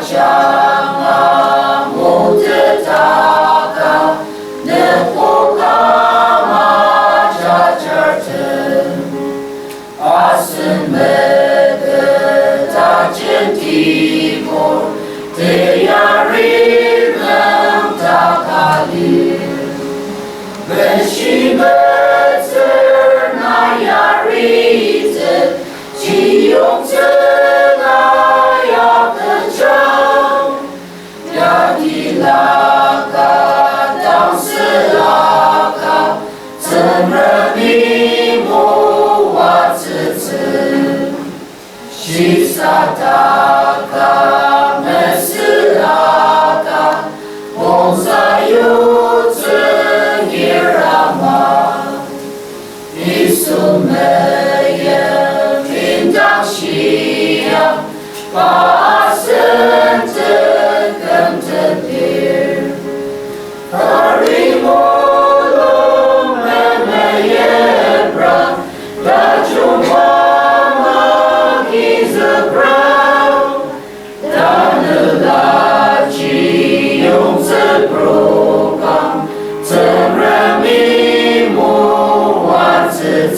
jangan mudah takkan nepukama jajarten asen megetajen timur tiari lem takalir bershibat ternayariten cium tenaya kencang jadilah kadang selaka temremimu watsen shisataka meseraka Onsayu tengirama Isumeyem indang siang Pasen tegem tegir Harimulung memeyebra Dajumpa magizebrau Dan lelaci yung sebrukam Temremimu watsen